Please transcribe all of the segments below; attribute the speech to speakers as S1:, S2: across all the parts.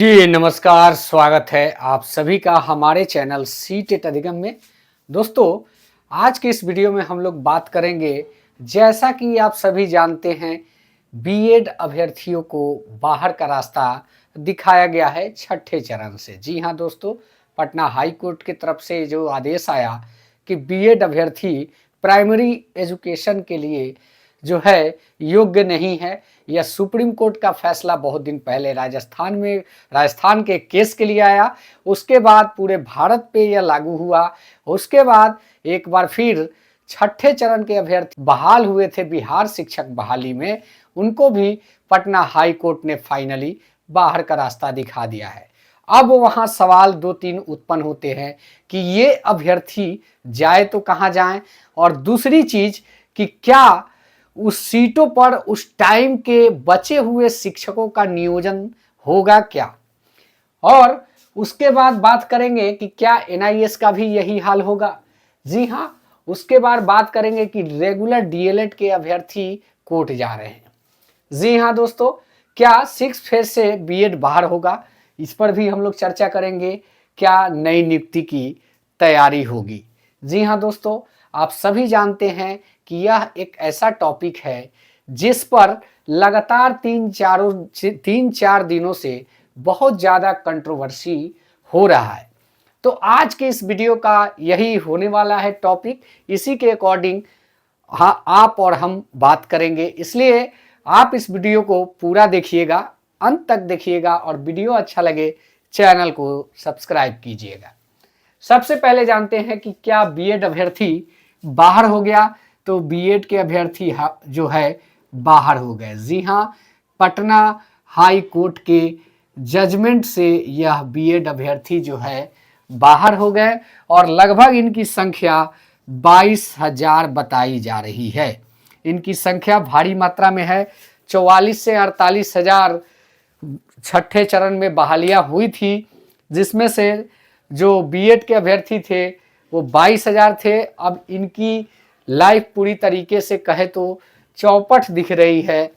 S1: जी नमस्कार, स्वागत है आप सभी का हमारे चैनल सी टेट अधिगम में। दोस्तों, आज के इस वीडियो में हम लोग बात करेंगे, जैसा कि आप सभी जानते हैं, बीएड अभ्यर्थियों को बाहर का रास्ता दिखाया गया है छठे चरण से। जी हाँ दोस्तों, पटना हाई कोर्ट की तरफ से जो आदेश आया कि बीएड अभ्यर्थी प्राइमरी एजुकेशन के लिए जो है योग्य नहीं है। यह सुप्रीम कोर्ट का फैसला बहुत दिन पहले राजस्थान के केस के लिए आया। उसके बाद पूरे भारत पे यह लागू हुआ। उसके बाद एक बार फिर छठे चरण के अभ्यर्थी बहाल हुए थे बिहार शिक्षक बहाली में, उनको भी पटना हाई कोर्ट ने फाइनली बाहर का रास्ता दिखा दिया है। अब वहां सवाल दो तीन उत्पन्न होते हैं कि ये अभ्यर्थी जाए तो कहां जाएं, और दूसरी चीज कि क्या उस सीटों पर उस टाइम के बचे हुए शिक्षकों का नियोजन होगा क्या। और उसके बाद बात करेंगे कि क्या एनआईएस का भी यही हाल होगा। जी हाँ, उसके बाद बात करेंगे कि रेगुलर डीएलएड के अभ्यर्थी कोर्ट जा रहे हैं। जी हाँ दोस्तों, क्या 6 फेज से बीएड बाहर होगा, इस पर भी हम लोग चर्चा करेंगे। क्या नई नियुक्ति की तैयारी होगी। जी हाँ दोस्तों, आप सभी जानते हैं कि यह एक ऐसा टॉपिक है जिस पर लगातार तीन चार दिनों से बहुत ज़्यादा कंट्रोवर्सी हो रहा है। तो आज के इस वीडियो का यही होने वाला है टॉपिक। इसी के अकॉर्डिंग हाँ, आप और हम बात करेंगे, इसलिए आप इस वीडियो को पूरा देखिएगा, अंत तक देखिएगा, और वीडियो अच्छा लगे चैनल को सब्सक्राइब कीजिएगा। सबसे पहले जानते हैं कि क्या बीएड अभ्यर्थी बाहर हो गया। तो बीएड के अभ्यर्थी जो है बाहर हो गए। जी हाँ, पटना हाई कोर्ट के जजमेंट से यह बीएड अभ्यर्थी जो है बाहर हो गए, और लगभग इनकी संख्या 22,000 बताई जा रही है। इनकी संख्या भारी मात्रा में है। 44 से 48,000 छठे चरण में बहालियां हुई थी, जिसमें से जो बीएड के अभ्यर्थी थे वो 22,000 थे। अब इनकी लाइफ पूरी तरीके से कहे तो चौपट दिख रही है।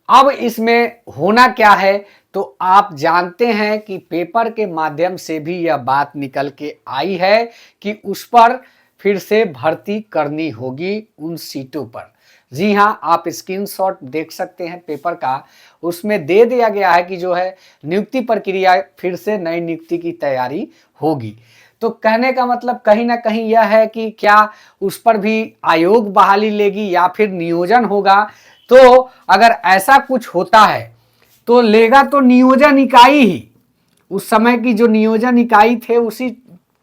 S1: अब इसमें होना क्या है, तो आप जानते हैं कि पेपर के माध्यम से भी यह बात निकल के आई है कि उस पर फिर से भर्ती करनी होगी उन सीटों पर। जी हाँ, आप स्क्रीनशॉट देख सकते हैं पेपर का, उसमें दे दिया गया है कि जो है नियुक्ति प्रक्रिया फिर से नई नियुक्ति की तैयारी होगी। तो कहने का मतलब कहीं ना कहीं यह है कि क्या उस पर भी आयोग बहाली लेगी या फिर नियोजन होगा। तो अगर ऐसा कुछ होता है तो लेगा तो नियोजन इकाई ही, उस समय की जो नियोजन इकाई थे उसी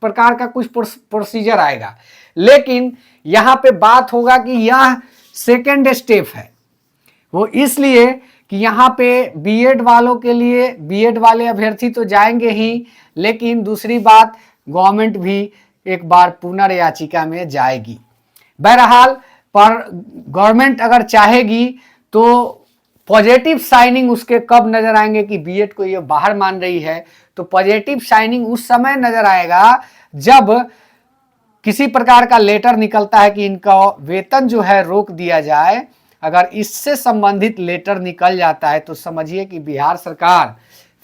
S1: प्रकार का कुछ प्रोसीजर आएगा। लेकिन यहाँ पे बात होगा कि यह सेकेंड स्टेप है, वो इसलिए कि यहाँ पे बीएड वालों के लिए बीएड वाले अभ्यर्थी तो जाएंगे ही, लेकिन दूसरी बात गवर्नमेंट भी एक बार पुनर्याचिका में जाएगी। बहरहाल पर गवर्नमेंट अगर चाहेगी तो पॉजिटिव साइनिंग उसके कब नजर आएंगे कि बीएड को ये बाहर मान रही है, तो पॉजिटिव साइनिंग उस समय नजर आएगा जब किसी प्रकार का लेटर निकलता है कि इनका वेतन जो है रोक दिया जाए। अगर इससे संबंधित लेटर निकल जाता है तो समझिए कि बिहार सरकार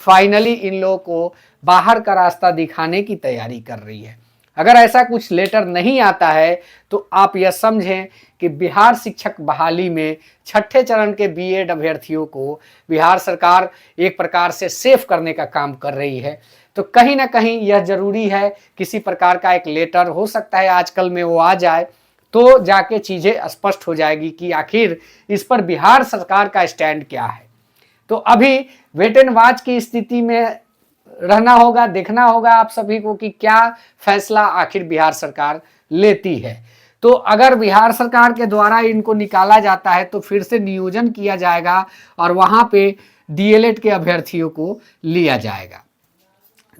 S1: फाइनली इन लोगों को बाहर का रास्ता दिखाने की तैयारी कर रही है। अगर ऐसा कुछ लेटर नहीं आता है तो आप यह समझें कि बिहार शिक्षक बहाली में छठे चरण के बीएड अभ्यर्थियों को बिहार सरकार एक प्रकार से सेफ करने का काम कर रही है। तो कहीं ना कहीं यह जरूरी है, किसी प्रकार का एक लेटर हो सकता है आजकल में वो आ जाए, तो जाके चीजें स्पष्ट हो जाएगी कि आखिर इस पर बिहार सरकार का स्टैंड क्या है। तो अभी वेट एंड वॉच की स्थिति में रहना होगा, देखना होगा आप सभी को कि क्या फैसला आखिर बिहार सरकार लेती है। तो अगर बिहार सरकार के द्वारा इनको निकाला जाता है तो फिर से नियोजन किया जाएगा और वहां पे डीएलएड के अभ्यर्थियों को लिया जाएगा।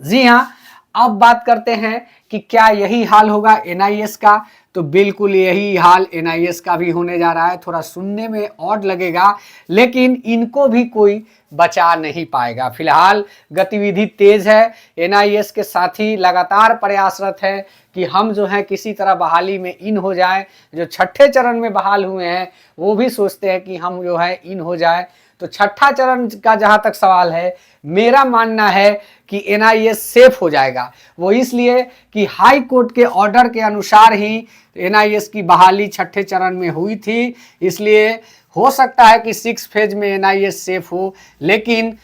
S1: जी हाँ, अब बात करते हैं कि क्या यही हाल होगा एनआईएस का। तो बिल्कुल यही हाल एनआईएस का भी होने जा रहा है। थोड़ा सुनने में ऑड लगेगा, लेकिन इनको भी कोई बचा नहीं पाएगा। फिलहाल गतिविधि तेज है, एनआईएस के साथी लगातार प्रयासरत है कि हम जो है किसी तरह बहाली में इन हो जाए। जो छठे चरण में बहाल हुए हैं वो भी सोचते हैं कि हम जो है इन हो जाए। तो छठा चरण का जहाँ तक सवाल है, मेरा मानना है कि एनआईए सेफ हो जाएगा। वो इसलिए कि हाई कोर्ट के ऑर्डर के अनुसार ही एनआईए की बहाली छठे चरण में हुई थी, इसलिए हो सकता है कि 6 फेज में एनआईए सेफ हो, लेकिन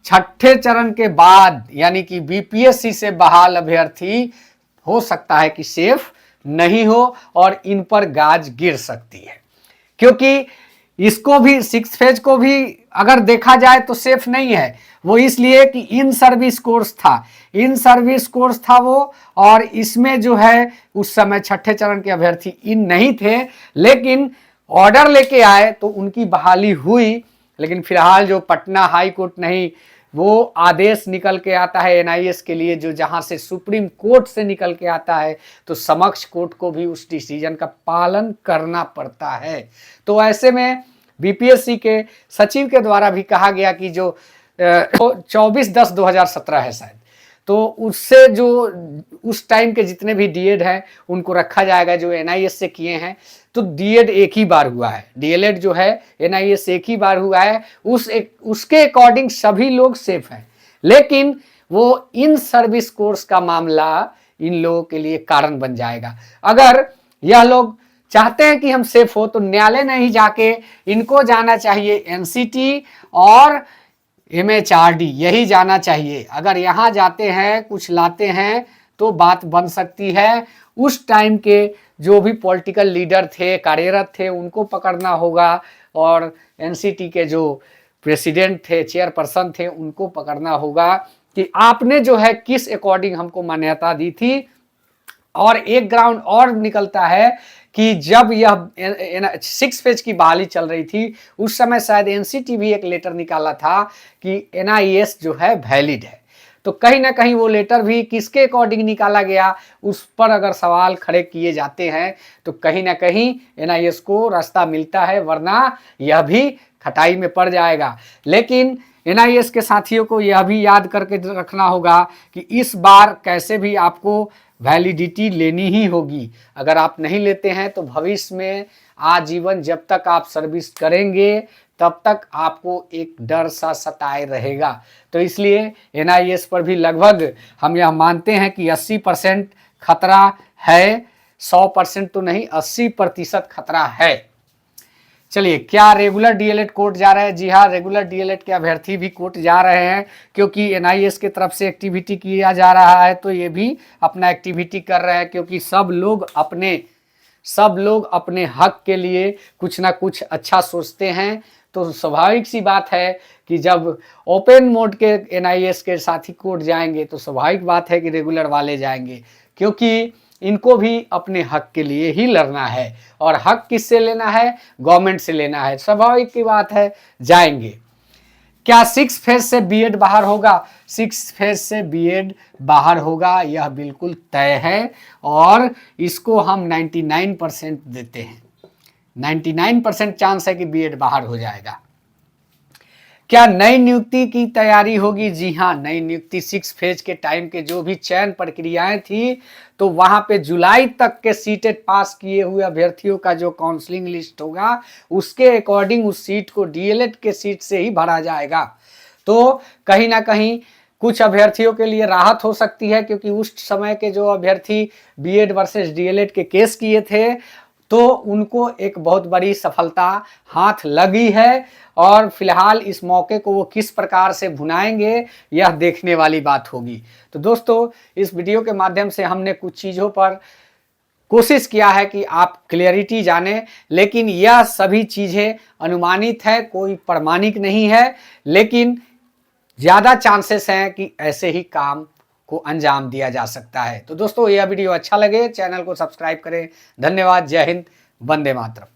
S1: छठे चरण के बाद यानी कि बीपीएससी से बहाल अभ्यर्थी हो सकता है कि सेफ नहीं हो और इन पर गाज गिर सकती है, क्योंकि इसको भी 6 फेज को भी अगर देखा जाए तो सेफ नहीं है। वो इसलिए कि इन सर्विस कोर्स था वो, और इसमें जो है उस समय छठे चरण के अभ्यर्थी इन नहीं थे, लेकिन ऑर्डर लेके आए तो उनकी बहाली हुई। लेकिन फिलहाल जो पटना हाई कोर्ट नहीं, वो आदेश निकल के आता है एनआईएस के लिए, जो जहां से सुप्रीम कोर्ट से निकल के आता है, तो समक्ष कोर्ट को भी उस डिसीजन का पालन करना पड़ता है। तो ऐसे में बीपीएससी के सचिव के द्वारा भी कहा गया कि जो 24/10/2017 है शायद, तो उससे जो उस टाइम के जितने भी डीएड हैं उनको रखा जाएगा जो एनआईएस से किए हैं। तो डीएड एक ही बार हुआ है, डीएलएड जो है एनआईएस एक ही बार हुआ है, उसके अकॉर्डिंग सभी लोग सेफ हैं। लेकिन वो इन सर्विस कोर्स का मामला इन लोगों के लिए कारण बन जाएगा। अगर यह लोग चाहते हैं कि हम सेफ हो तो न्यायालय नहीं जाके इनको जाना चाहिए एनसीटी और एमएचआरडी, यही जाना चाहिए। अगर यहाँ जाते हैं कुछ लाते हैं तो बात बन सकती है। उस टाइम के जो भी पॉलिटिकल लीडर थे, कार्यरत थे, उनको पकड़ना होगा, और एनसीटी के जो प्रेसिडेंट थे, चेयरपर्सन थे, उनको पकड़ना होगा कि आपने जो है किस अकॉर्डिंग हमको मान्यता दी थी। और एक ग्राउंड और निकलता है कि जब यह 6 फेज की बहाली चल रही थी उस समय शायद एनसीटी भी एक लेटर निकाला था कि एनआईएस जो है वैलिड है। तो कहीं ना कहीं वो लेटर भी किसके अकॉर्डिंग निकाला गया, उस पर अगर सवाल खड़े किए जाते हैं तो कहीं ना कहीं एनआईएस को रास्ता मिलता है, वरना यह भी खटाई में पड़ जाएगा। लेकिन एनआईएस के साथियों को यह भी याद करके रखना होगा कि इस बार कैसे भी आपको वैलिडिटी लेनी ही होगी। अगर आप नहीं लेते हैं तो भविष्य में आजीवन जब तक आप सर्विस करेंगे तब तक आपको एक डर सा सताए रहेगा। तो इसलिए एनआईएस पर भी लगभग हम यह मानते हैं कि 80% खतरा है, 100% तो नहीं, 80% खतरा है। चलिए, क्या रेगुलर डीएलएड कोर्ट जा रहे हैं? जी हाँ, रेगुलर डीएलएड के अभ्यर्थी भी कोर्ट जा रहे हैं, क्योंकि एनआईएस की तरफ से एक्टिविटी किया जा रहा है तो ये भी अपना एक्टिविटी कर रहे हैं, क्योंकि सब लोग अपने हक के लिए कुछ ना कुछ अच्छा सोचते हैं। तो स्वाभाविक सी बात है कि जब ओपन मोड के एनआईएस के साथी कोर्ट जाएंगे तो स्वाभाविक बात है कि रेगुलर वाले जाएंगे, क्योंकि इनको भी अपने हक के लिए ही लड़ना है, और हक किससे लेना है? गवर्नमेंट से लेना है। स्वाभाविक की बात है, जाएंगे। क्या 6 फेज से बीएड बाहर होगा? 6 फेज से बीएड बाहर होगा, यह बिल्कुल तय है, और इसको हम 99% देते हैं। 99% चांस है कि बीएड बाहर हो जाएगा। क्या नई नियुक्ति की तैयारी होगी? जी हाँ, नई नियुक्ति 6 फेज के टाइम के जो भी चयन प्रक्रियाएं थी, तो वहां पे जुलाई तक के सीटेट पास किए हुए अभ्यर्थियों का जो काउंसलिंग लिस्ट होगा उसके अकॉर्डिंग उस सीट को डीएलएड के सीट से ही भरा जाएगा। तो कहीं ना कहीं कुछ अभ्यर्थियों के लिए राहत हो सकती है, क्योंकि उस समय के जो अभ्यर्थी बीएड वर्सेस डीएलएड के केस किए थे तो उनको एक बहुत बड़ी सफलता हाथ लगी है, और फिलहाल इस मौके को वो किस प्रकार से भुनाएंगे यह देखने वाली बात होगी। तो दोस्तों, इस वीडियो के माध्यम से हमने कुछ चीज़ों पर कोशिश किया है कि आप क्लियरिटी जानें, लेकिन यह सभी चीज़ें अनुमानित है, कोई प्रमाणिक नहीं है, लेकिन ज़्यादा चांसेस हैं कि ऐसे ही काम को अंजाम दिया जा सकता है। तो दोस्तों, यह वीडियो अच्छा लगे चैनल को सब्सक्राइब करें। धन्यवाद। जय हिंद, वंदे मातरम।